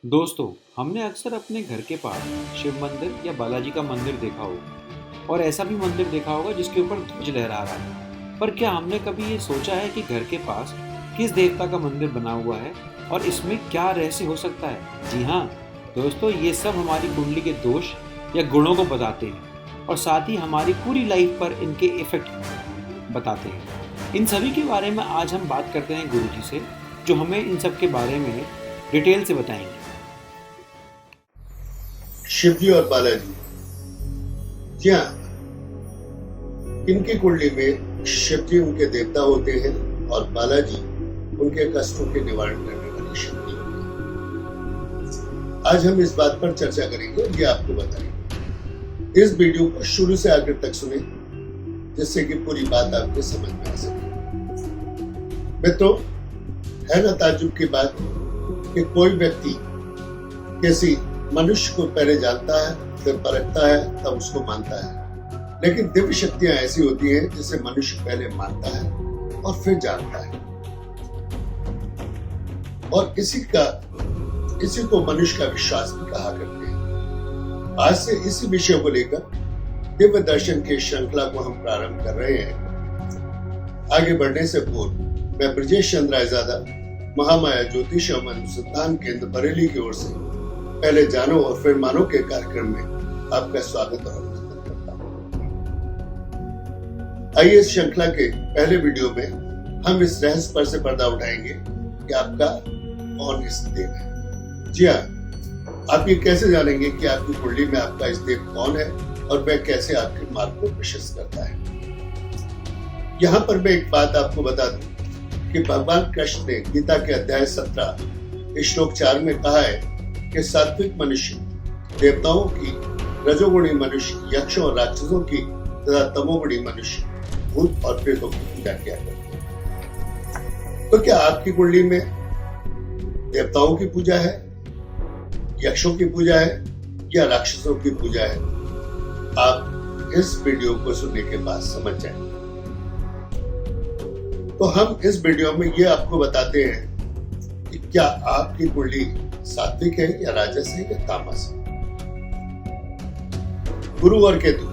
दोस्तों, हमने अक्सर अपने घर के पास शिव मंदिर या बालाजी का मंदिर देखा होगा और ऐसा भी मंदिर देखा होगा जिसके ऊपर ध्वज लहरा रहा है। पर क्या हमने कभी ये सोचा है कि घर के पास किस देवता का मंदिर बना हुआ है और इसमें क्या रहस्य हो सकता है? जी हाँ दोस्तों, ये सब हमारी कुंडली के दोष या गुणों को बताते हैं और साथ ही हमारी पूरी लाइफ पर इनके इफेक्ट बताते हैं। इन सभी के बारे में आज हम बात करते हैं गुरु जी से, जो हमें इन सब के बारे में डिटेल से बताएंगे। शिवजी और बालाजी, जी हाँ, इनकी कुंडली में शिवजी उनके देवता होते हैं और बालाजी उनके कष्टों के निवारण करने वाली शक्ति होती है। आज हम इस बात पर चर्चा करेंगे और ये आपको बताएंगे। इस वीडियो को शुरू से आखिर तक सुने, जिससे कि पूरी बात आपके समझ में आ सके। मित्रों, है ना ताज्जुब की बात कि कोई व्यक्ति किसी मनुष्य को पहले जानता है, फिर परखता है, तब उसको मानता है। लेकिन दिव्य शक्तियां ऐसी होती हैं जिसे मनुष्य पहले मानता है और फिर जानता है, और इसी को मनुष्य का विश्वास भी कहा करते हैं। आज से इसी विषय को लेकर दिव्य दर्शन की श्रृंखला को हम प्रारंभ कर रहे हैं। आगे बढ़ने से पूर्व मैं ब्रजेश चंद्र रायजादा, महामाया ज्योतिष एवं अनुसंधान केंद्र बरेली की ओर से पहले जानो और फिर मानो के कार्यक्रम में आपका स्वागत और अभिनंदन करता हूं। आइए इस श्रृंखला के पहले वीडियो में हम इस रहस्य पर से पर्दा उठाएंगे कि आपका कौन इष्ट देव है। जी हाँ, आप ये कैसे जानेंगे कि आपकी कुंडली में आपका इष्ट देव कौन है और वह कैसे आपके मार्ग को प्रशस्त करता है। यहाँ पर मैं एक बात आपको बता दूं कि भगवान कृष्ण ने गीता के अध्याय 17 श्लोक 4 में कहा है कि सात्विक मनुष्य देवताओं की, रजोगुणी मनुष्य यक्षों और राक्षसों की तथा तमोगुणी मनुष्य भूत और प्रेतों की पूजा किया करते हैं। तो क्या आपकी कुंडली में देवताओं की पूजा है, यक्षों की पूजा है या राक्षसों की पूजा है? आप इस वीडियो को सुनने के बाद समझ जाएंगे। तो हम इस वीडियो में ये आपको बताते हैं कि क्या आपकी कुंडली सात्विक है या राजस है या तामस है। गुरु और केतु।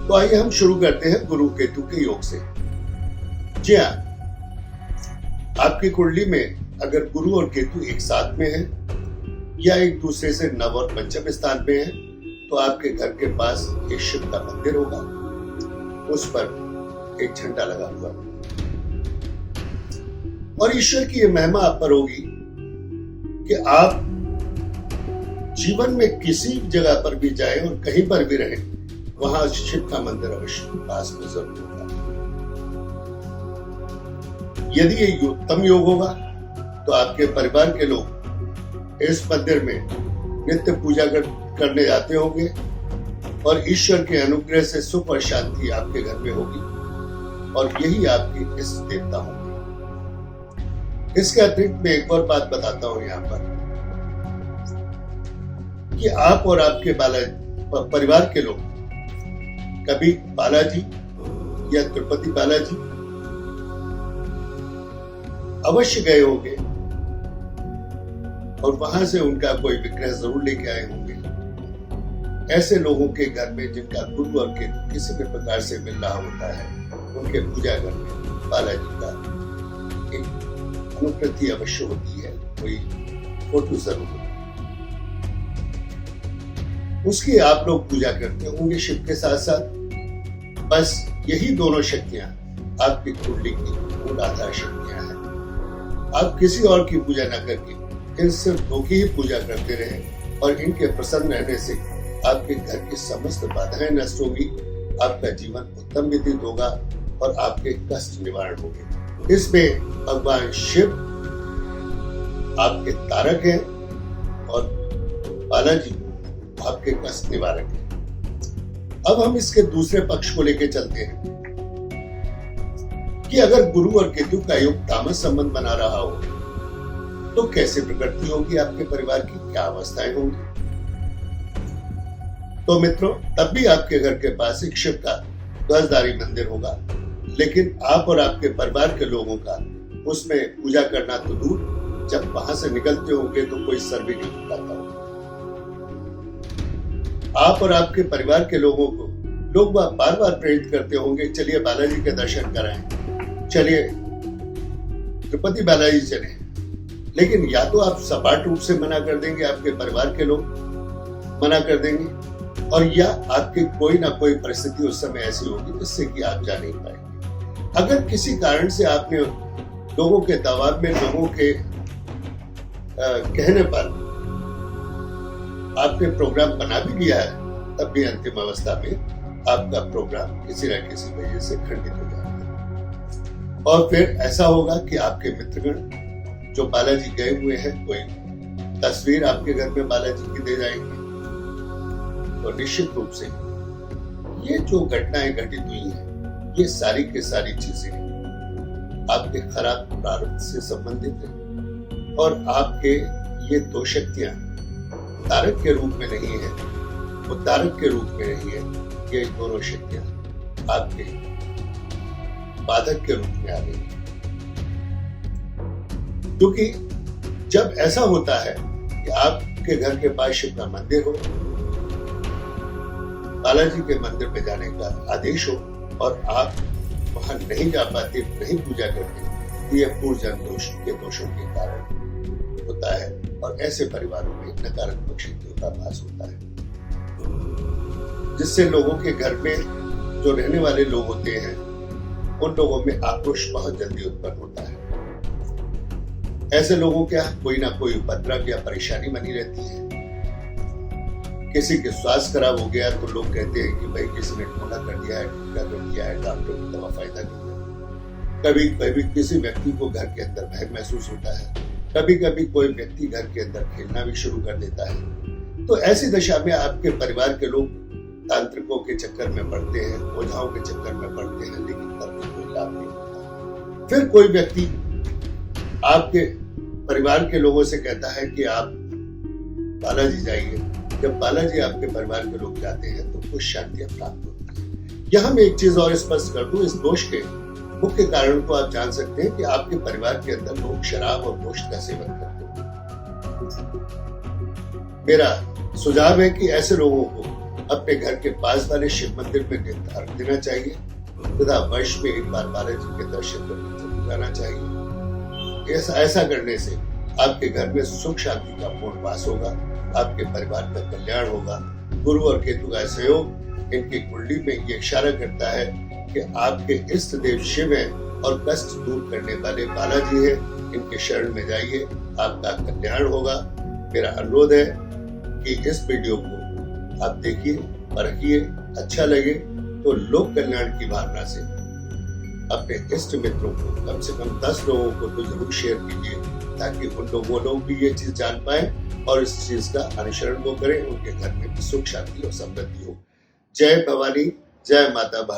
तो आइए हम शुरू करते हैं गुरु केतु के योग से। जी हाँ, आपकी कुंडली में अगर गुरु और केतु एक साथ में है या एक दूसरे से नव और पंचम स्थान पे है, तो आपके घर के पास एक शिव का मंदिर होगा, उस पर एक झंडा लगा हुआ और ईश्वर की यह महिमा आप पर होगी कि आप जीवन में किसी जगह पर भी जाएं और कहीं पर भी रहें, वहां शिव का मंदिर अवश्य पास में जरूर होगा। यदि ये उत्तम योग होगा तो आपके परिवार के लोग इस मंदिर में नित्य पूजा करने जाते होंगे और ईश्वर के अनुग्रह से सुख और शांति आपके घर में होगी और यही आपकी इष्ट देवता होंगे। इसके अतिरिक्त मैं एक और बात बताता हूं यहाँ पर कि आप और आपके परिवार के लोग कभी बालाजी या तिरुपति बालाजी अवश्य गए होंगे और वहां से उनका कोई विग्रह जरूर लेके आए होंगे। ऐसे लोगों के घर में जिनका गुरु और केतु किसी भी प्रकार से मिल रहा होता है, उनके पूजा घर में बालाजी का एक अनुकृति अवश्य होती है, कोई फोटो जरूर होती है, उसकी आप लोग पूजा करते होंगे शिव के साथ साथ। बस यही दोनों शक्तियां आपकी कुंडली की मूल आधार शक्तियां हैं। आप किसी और की पूजा न करके इन सिर्फ दो की ही पूजा करते रहे और इनके प्रसन्न रहने से आपके घर की समस्त बाधाएं नष्ट होगी, आपका जीवन उत्तम व्यतीत होगा और आपके कष्ट निवारण होंगे। इसमें भगवान शिव आपके तारक हैं और बालाजी आपके कष्ट निवारक हैं। अब हम इसके दूसरे पक्ष को लेकर चलते हैं कि अगर गुरु और केतु का योग तामस संबंध बना रहा हो तो कैसे प्रकृति होगी, आपके परिवार की क्या अवस्थाएं होंगी। तो मित्रों, तब भी आपके घर के पास एक शिव का ध्वजधारी मंदिर होगा, लेकिन आप और आपके परिवार के लोगों का उसमें पूजा करना तो दूर, जब वहां से निकलते होंगे तो कोई सर भी नहीं झुकाता होगा। आप और आपके परिवार के लोगों को लोग बार बार प्रेरित करते होंगे, चलिए बालाजी के दर्शन कराएं, चलिए तिरुपति बालाजी चलें। लेकिन या तो आप सपाट रूप से मना कर देंगे, आपके परिवार के लोग मना कर देंगे, और या आपकी कोई ना कोई परिस्थिति उस समय ऐसी होगी जिससे कि आप जा नहीं पाएंगे। अगर किसी कारण से आपने लोगों के दबाव में, लोगों के कहने पर आपने प्रोग्राम बना भी लिया है, तब भी अंतिम अवस्था में आपका प्रोग्राम किसी न किसी वजह से खंडित हो जाएगा। और फिर ऐसा होगा कि आपके मित्रगण जो बालाजी गए हुए हैं, कोई तस्वीर आपके घर में बालाजी की दे जाएंगे। तो निश्चित रूप से ये जो घटनाएं घटित हुई हैं, ये सारी की सारी चीजें आपके खराब प्रारब्ध से संबंधित हैं, और आपके ये दो शक्तियां तारक के रूप में नहीं है, वो तारक के रूप में नहीं है, ये दोनों शक्तियां आपके बाधक के रूप में आ गई। क्योंकि जब ऐसा होता है कि आपके घर के पास शिव का मंदिर हो, बालाजी के मंदिर पे जाने का आदेश हो, और आप वहां नहीं जा पाते, नहीं पूजा करते, तो यह पूर्वजन्म दोष के दोषों के कारण होता है, और ऐसे परिवारों में नकारात्मक शक्तियों का वास होता है, जिससे लोगों के घर में जो रहने वाले लोग होते हैं, उन लोगों में आक्रोश बहुत जल्दी उत्पन्न होता है। ऐसे लोगों के कोई ना कोई उपद्रव या परेशानी बनी रहती है। किसी के स्वास्थ्य खराब हो गया तो लोग कहते हैं कि भाई किसी ने ठोना कर दिया है, टीका कर दिया है, डॉक्टर की दवा फायदा नहीं है। कभी कभी किसी व्यक्ति को घर के अंदर भय महसूस होता है, कभी कभी कोई व्यक्ति घर के अंदर खेलना भी शुरू कर देता है। तो ऐसी दशा में आपके परिवार के लोग तांत्रिकों के चक्कर में पड़ते हैं, ओझाओं के चक्कर में पड़ते हैं, लेकिन तब कोई लाभ नहीं होता। फिर कोई व्यक्ति आपके परिवार के लोगों से कहता है कि आप बालाजी जाइए। जब बालाजी आपके परिवार के लोग जाते हैं तो कुछ शांतियां प्राप्त होती है। यहां मैं एक चीज और स्पष्ट कर दूं, इस दोष के मुख्य कारण को आप जान सकते हैं कि आपके परिवार के अंदर लोग शराब और गोश्त का सेवन करते हैं। मेरा सुझाव है कि ऐसे लोगों को अपने घर के पास वाले शिव मंदिर में निर्धारण देना चाहिए तथा वर्ष में एक बार बालाजी के दर्शन करने जरूर जाना चाहिए। ऐसा करने से आपके घर में सुख शांति का पूर्ण वास होगा, आपके परिवार का कल्याण होगा। गुरु और केतु का सहयोग इनकी कुंडली में ये इशारा करता है कि आपके इष्ट देव शिव हैं और कष्ट दूर करने वाले बालाजी हैं। इनके शरण में जाइए, आपका कल्याण होगा। मेरा अनुरोध है कि इस वीडियो को आप देखिए, परखिए, अच्छा लगे तो लोक कल्याण की भावना से अपने इष्ट मित्रों को, कम से कम 10 लोगों को तो जरूर शेयर कीजिए, ताकि वो लोग भी ये चीज जान पाए और इस चीज का अनुसरण वो करें, उनके घर में सुख शांति और समृद्धि हो। जय भवानी, जय माता भारती।